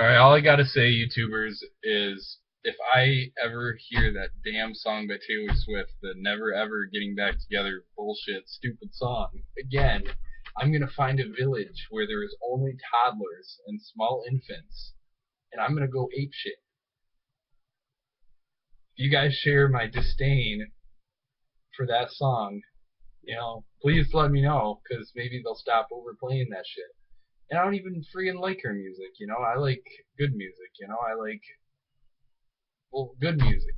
Alright, all I gotta say, YouTubers, is if I ever hear that damn song by Taylor Swift, the Never Ever Getting Back Together bullshit, stupid song, again, I'm gonna find a village where there is only toddlers and small infants, and I'm gonna go apeshit. If you guys share my disdain for that song, please let me know, because maybe they'll stop overplaying that shit. And I don't even freaking like her music. I like good music. I like, well, good music.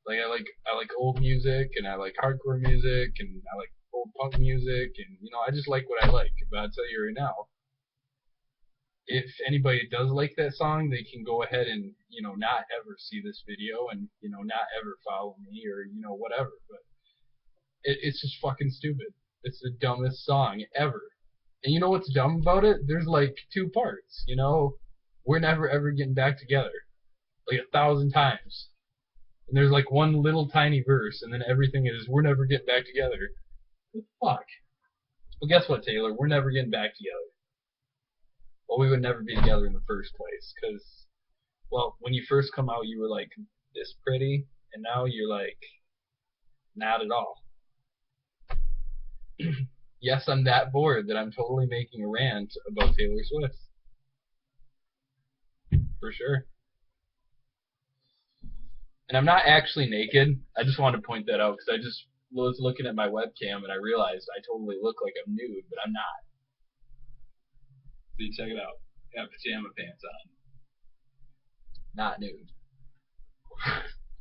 Like I like old music, and I like hardcore music, and I like old punk music, and I just like what I like. But I'll tell you right now, if anybody does like that song, they can go ahead and not ever see this video, and not ever follow me, or whatever. But it's just fucking stupid. It's the dumbest song ever. And you know what's dumb about it? There's like two parts. We're never ever getting back together, like 1,000 times. And there's like one little tiny verse, and then everything is we're never getting back together. What the fuck? Well, guess what, Taylor? We're never getting back together. Well, we would never be together in the first place, because, well, when you first come out, you were like this pretty, and now you're like not at all. Yes, I'm that bored that I'm totally making a rant about Taylor Swift. For sure. And I'm not actually naked. I just wanted to point that out because I just was looking at my webcam and I realized I totally look like I'm nude, but I'm not. See, check it out. I got pajama pants on. Not nude.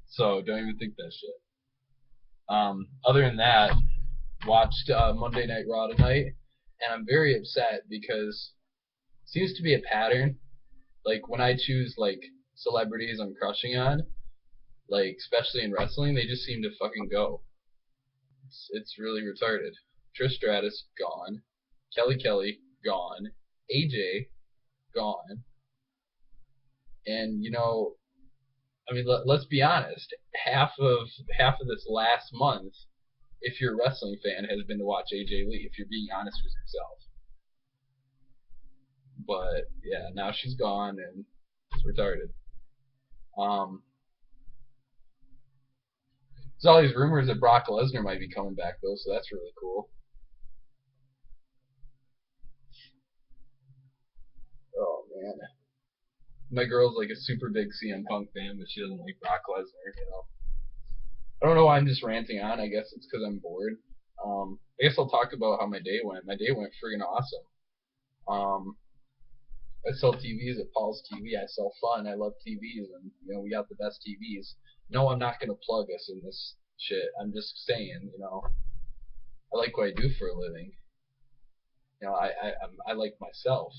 So don't even think that shit. Other than that, watched Monday Night Raw tonight, and I'm very upset because it seems to be a pattern. Like when I choose like celebrities I'm crushing on, like especially in wrestling, they just seem to fucking go. It's really retarded. Trish Stratus gone, Kelly gone, AJ gone, and I mean, let's be honest. Half of this last month, if you're a wrestling fan, has been to watch AJ Lee. If you're being honest with yourself. But yeah, now she's gone and it's retarded. There's all these rumors that Brock Lesnar might be coming back though, so that's really cool. Oh man, my girl's like a super big CM Punk fan, but she doesn't like Brock Lesnar. I don't know why I'm just ranting on. I guess it's because I'm bored. I guess I'll talk about how my day went. My day went friggin' awesome. I sell TVs at Paul's TV. I sell fun. I love TVs, and we got the best TVs. No, I'm not gonna plug us in this shit. I'm just saying, I like what I do for a living. I like myself,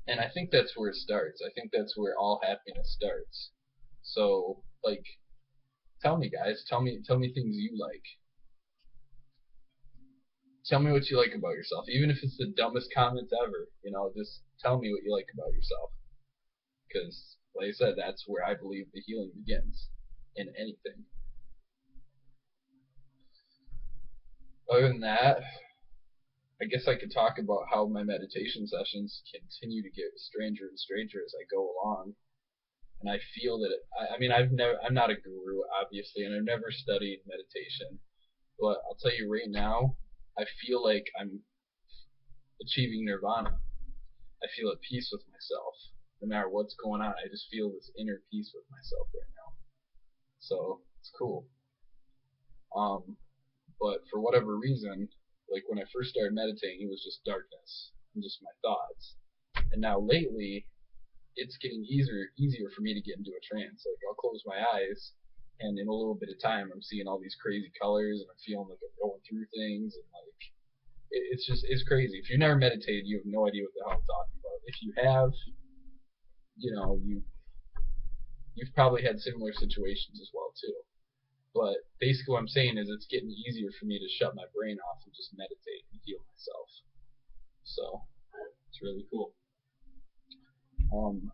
and I think that's where it starts. I think that's where all happiness starts. So, like, tell me, guys. Tell me things you like. Tell me what you like about yourself, even if it's the dumbest comments ever. Just tell me what you like about yourself, because, like I said, that's where I believe the healing begins in anything. Other than that, I guess I could talk about how my meditation sessions continue to get stranger and stranger as I go along, and I feel that I mean, I'm not a guru, obviously, and I've never studied meditation, but I'll tell you right now, I feel like I'm achieving nirvana. I feel at peace with myself. No matter what's going on, I just feel this inner peace with myself right now. So it's cool. But for whatever reason, like when I first started meditating, it was just darkness and just my thoughts. And now lately, it's getting easier for me to get into a trance. Like I'll close my eyes, and in a little bit of time, I'm seeing all these crazy colors, and I'm feeling like I'm going through things, and like it's crazy. If you've never meditated, you have no idea what the hell I'm talking about. If you have, you've probably had similar situations as well too. But basically, what I'm saying is it's getting easier for me to shut my brain off and just meditate and heal myself. So it's really cool.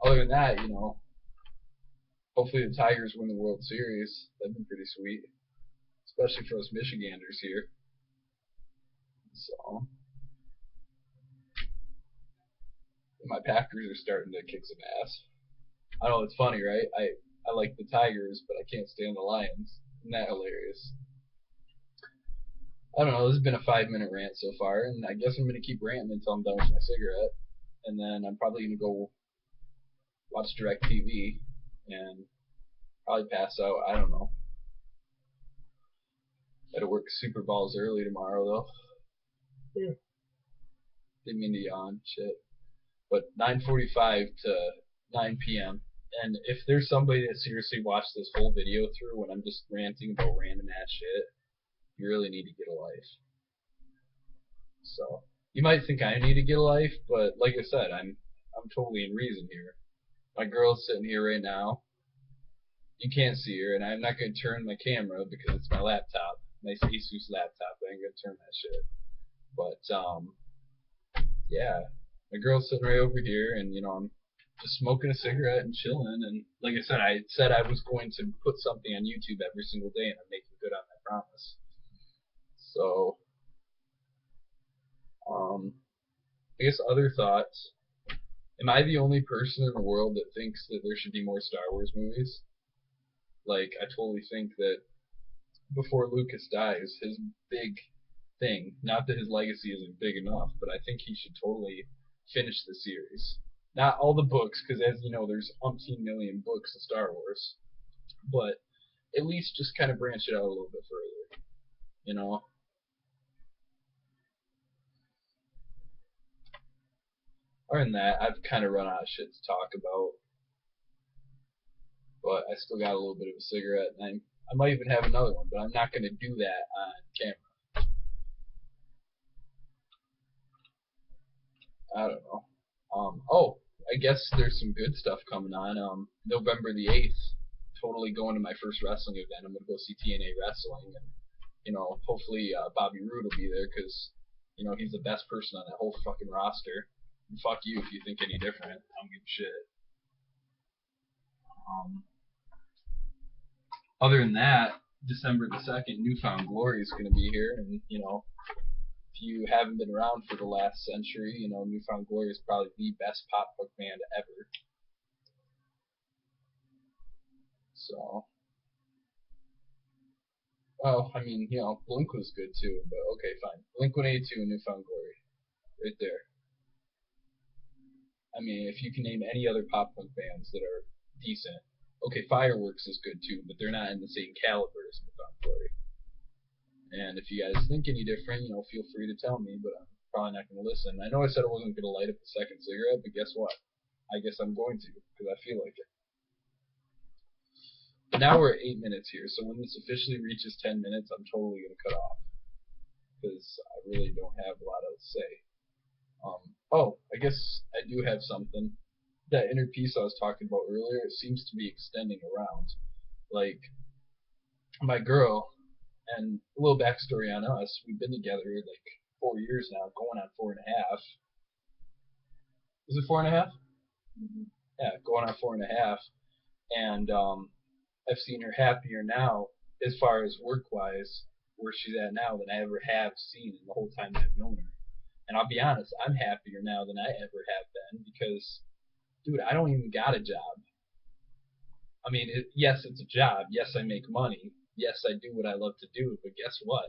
Other than that, hopefully the Tigers win the World Series. That'd be pretty sweet, especially for us Michiganders here. So My Packers are starting to kick some ass. I know it's funny, right? I like the Tigers, but I can't stand the Lions. Isn't that hilarious? I don't know. This has been a 5 minute rant so far, and I guess I'm gonna keep ranting until I'm done with my cigarette, and then I'm probably gonna go watch DirecTV and probably pass out. I don't know. Gotta work Super Balls early tomorrow though. Yeah. Didn't mean to yawn. Shit. But 9:45 to 9 p.m. And if there's somebody that seriously watched this whole video through when I'm just ranting about random ass shit, you really need to get a life. So you might think I need to get a life, but like I said, I'm totally in reason here. My girl's sitting here right now. You can't see her, and I'm not gonna turn my camera because it's my laptop, my Asus laptop. I ain't gonna turn that shit. But yeah, my girl's sitting right over here, and I'm just smoking a cigarette and chilling. And like I said I was going to put something on YouTube every single day, and I'm making good on that promise. So, I guess other thoughts. Am I the only person in the world that thinks that there should be more Star Wars movies? Like, I totally think that before Lucas dies, his big thing, not that his legacy isn't big enough, but I think he should totally finish the series. Not all the books, because as you know, there's umpteen million books of Star Wars, but at least just kind of branch it out a little bit further, you know? Other than that, I've kind of run out of shit to talk about, but I still got a little bit of a cigarette, and I might even have another one, but I'm not going to do that on camera. I don't know. Oh, I guess there's some good stuff coming on. November the 8th, totally going to my first wrestling event. I'm going to go see TNA Wrestling, and, hopefully Bobby Roode will be there because, he's the best person on that whole fucking roster. And fuck you if you think any different. I don't give a shit. Other than that, December the 2nd, Newfound Glory is going to be here, and, if you haven't been around for the last century, Newfound Glory is probably the best pop punk band ever. So, well, I mean, Blink was good too, but okay, fine. Blink 182 and Newfound Glory, right there. I mean, if you can name any other pop punk bands that are decent, okay, Fireworks is good too, but they're not in the same caliber as Newfound Glory. And if you guys think any different, feel free to tell me, but I'm probably not going to listen. I know I said I wasn't going to light up the second cigarette, but guess what? I guess I'm going to, because I feel like it. But now we're at 8 minutes here, so when this officially reaches 10 minutes, I'm totally going to cut off, because I really don't have a lot to say. I guess I do have something. That inner piece I was talking about earlier, it seems to be extending around. Like, my girl, and a little backstory on us, we've been together like 4 years now, going on 4.5. Is it 4.5? Mm-hmm. Yeah, going on 4.5. And I've seen her happier now, as far as work-wise, where she's at now, than I ever have seen in the whole time that I've known her. And I'll be honest, I'm happier now than I ever have been because, dude, I don't even got a job. I mean, yes, it's a job. Yes, I make money. Yes, I do what I love to do. But guess what?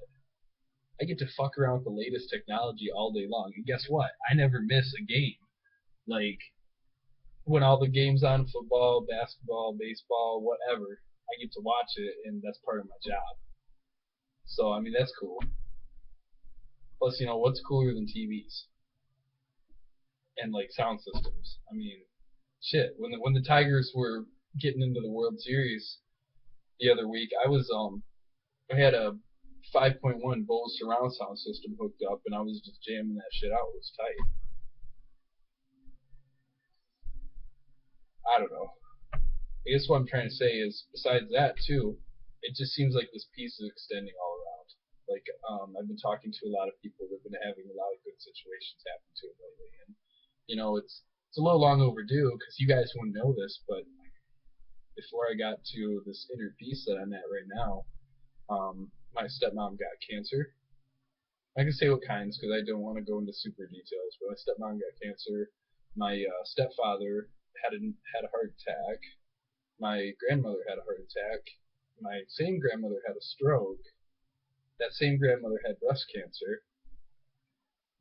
I get to fuck around with the latest technology all day long. And guess what? I never miss a game. Like, when all the games on, football, basketball, baseball, whatever, I get to watch it, and that's part of my job. So, I mean, that's cool. Plus, what's cooler than TVs? And, like, sound systems. I mean, shit. When the Tigers were getting into the World Series the other week, I had a 5.1 Bose surround sound system hooked up, and I was just jamming that shit out. It was tight. I don't know. I guess what I'm trying to say is, besides that too, it just seems like this piece is extending all around. Like, I've been talking to a lot of people that have been having a lot of good situations happen to them lately, and it's a little long overdue because you guys wouldn't know this, but before I got to this inner peace that I'm at right now, my stepmom got cancer. I can say what kinds because I don't want to go into super details, but my stepmom got cancer. My stepfather had a heart attack. My grandmother had a heart attack. My same grandmother had a stroke. That same grandmother had breast cancer.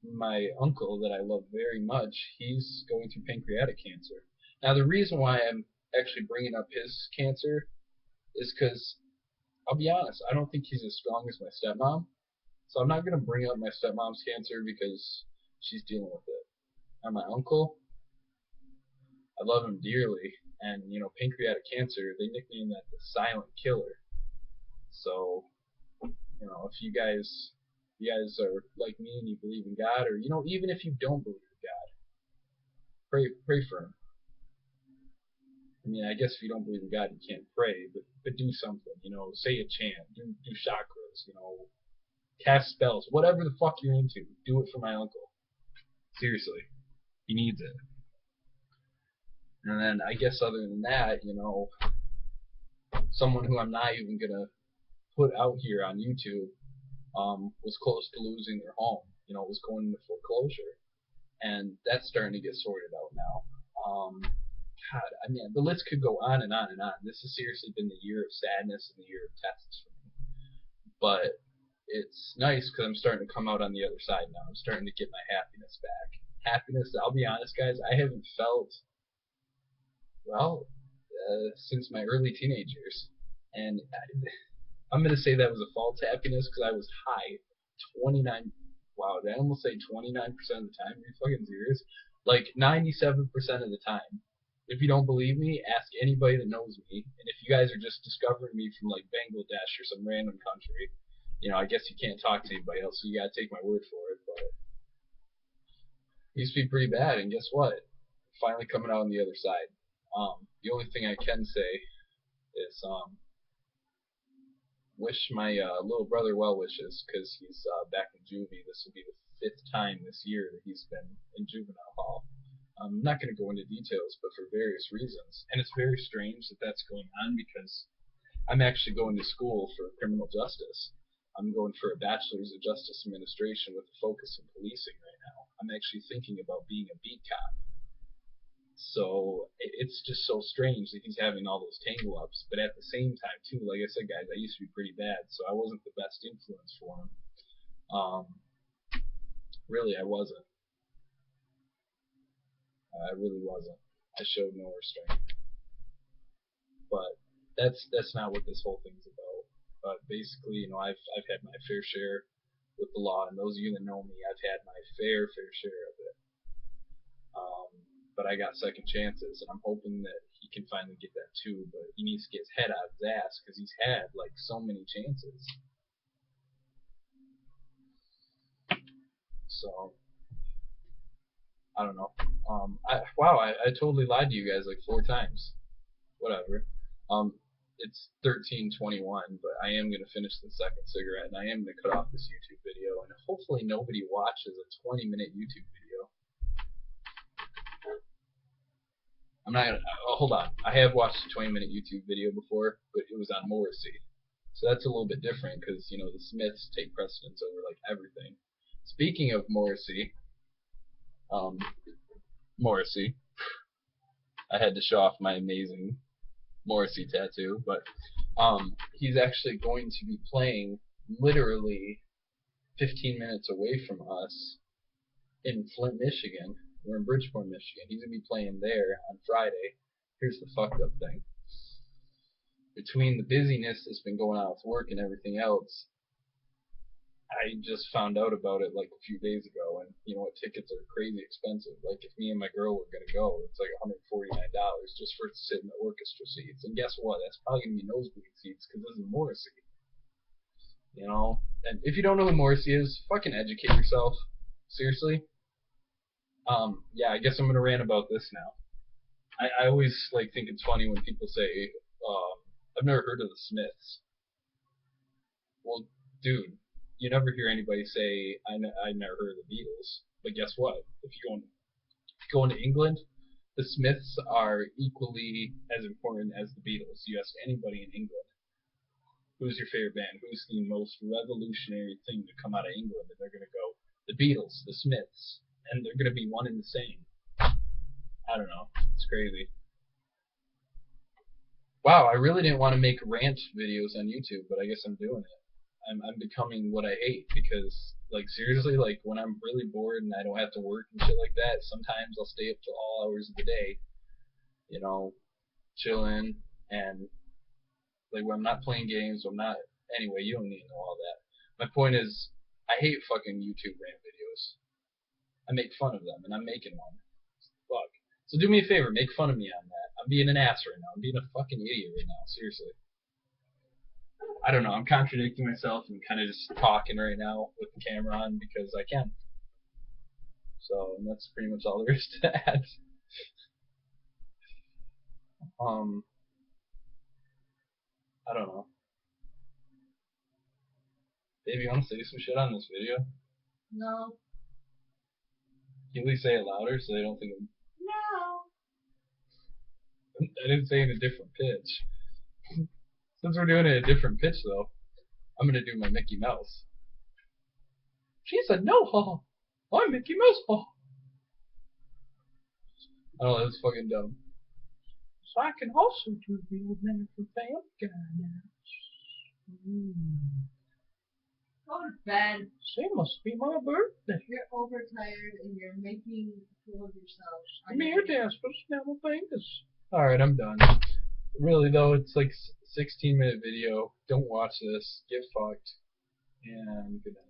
My uncle that I love very much, he's going through pancreatic cancer. Now, the reason why I'm actually bringing up his cancer is because, I'll be honest, I don't think he's as strong as my stepmom. So I'm not going to bring up my stepmom's cancer because she's dealing with it. And my uncle, I love him dearly. And, pancreatic cancer, they nickname that the silent killer. So, if you guys are like me and you believe in God, or, even if you don't believe in God, pray for him. I mean, I guess if you don't believe in God, you can't pray, but do something. Say a chant, do chakras. Cast spells, whatever the fuck you're into. Do it for my uncle. Seriously, he needs it. And then I guess other than that, someone who I'm not even gonna put out here on YouTube was close to losing their home. Was going into foreclosure, and that's starting to get sorted out now. God, I mean, the list could go on and on and on. This has seriously been the year of sadness and the year of tests for me. But it's nice because I'm starting to come out on the other side now. I'm starting to get my happiness back. Happiness, I'll be honest, guys, I haven't felt, well, since my early teenage years. And I'm going to say that was a false happiness because I was high 29, wow, did I almost say 29% of the time? Are you fucking serious? Like 97% of the time. If you don't believe me, ask anybody that knows me. And if you guys are just discovering me from like Bangladesh or some random country, I guess you can't talk to anybody else, so you gotta take my word for it. But it used to be pretty bad, and guess what? Finally coming out on the other side. The only thing I can say is wish my little brother well wishes because he's back in juvie. This will be the 5th time this year that he's been in juvenile hall. I'm not going to go into details, but for various reasons. And it's very strange that that's going on because I'm actually going to school for criminal justice. I'm going for a bachelor's of justice administration with a focus in policing right now. I'm actually thinking about being a beat cop. So it's just so strange that he's having all those tangle ups. But at the same time, too, like I said, guys, I used to be pretty bad, so I wasn't the best influence for him. Really, I wasn't. I really wasn't. I showed no restraint. But that's not what this whole thing's about. But basically, I've had my fair share with the law, and those of you that know me, I've had my fair share of it. But I got second chances, and I'm hoping that he can finally get that too. But he needs to get his head out of his ass because he's had like so many chances. So I don't know. I totally lied to you guys like 4 times. Whatever. It's 13:21, but I am gonna finish the second cigarette, and I am gonna cut off this YouTube video, and hopefully nobody watches a 20-minute YouTube video. I'm not gonna. Hold on. I have watched a 20-minute YouTube video before, but it was on Morrissey, so that's a little bit different because the Smiths take precedence over like everything. Speaking of Morrissey, Morrissey, I had to show off my amazing Morrissey tattoo, but he's actually going to be playing literally 15 minutes away from us in Flint, Michigan. We're in Bridgeport, Michigan. He's going to be playing there on Friday. Here's the fucked up thing. Between the busyness that's been going on with work and everything else, I just found out about it like a few days ago, and tickets are crazy expensive. Like if me and my girl were gonna go, it's like $149 just for it to sit in the orchestra seats. And guess what? That's probably gonna be nosebleed seats because this is Morrissey. And if you don't know who Morrissey is, fucking educate yourself. Seriously. Yeah, I guess I'm gonna rant about this now. I always think it's funny when people say, I've never heard of the Smiths. Well, dude, you never hear anybody say, I never heard of the Beatles. But guess what? If you go into England, the Smiths are equally as important as the Beatles. You ask anybody in England, who's your favorite band? Who's the most revolutionary thing to come out of England? And they're going to go, the Beatles, the Smiths. And they're going to be one and the same. I don't know. It's crazy. Wow, I really didn't want to make rant videos on YouTube, but I guess I'm doing it. I'm becoming what I hate because, like, seriously, like, when I'm really bored and I don't have to work and shit like that, sometimes I'll stay up till all hours of the day, you know, chilling, and, like, when I'm not playing games, I'm not, anyway, you don't need to know all that. My point is, I hate fucking YouTube rant videos. I make fun of them, and I'm making one. Fuck. So do me a favor, make fun of me on that. I'm being an ass right now. I'm being a fucking idiot right now, seriously. I don't know, I'm contradicting myself and kind of just talking right now with the camera on because I can. So, and that's pretty much all there is to add. I don't know. Baby, you want to say some shit on this video? No. Can you at least say it louder so they don't think I'm... No. I didn't say in a different pitch. Since we're doing it in a different pitch, though, I'm gonna do my Mickey Mouse. She said no, haha. I'm Mickey Mouse, haha. I don't know, that's fucking dumb. So I can also do the old man from Family Guy now. Go to bed. It must be my birthday. You're overtired and you're making a fool of yourself. Give me your dance, but snap my fingers. Alright, I'm done. Really though, it's like 16-minute video. Don't watch this. Get fucked. And good night.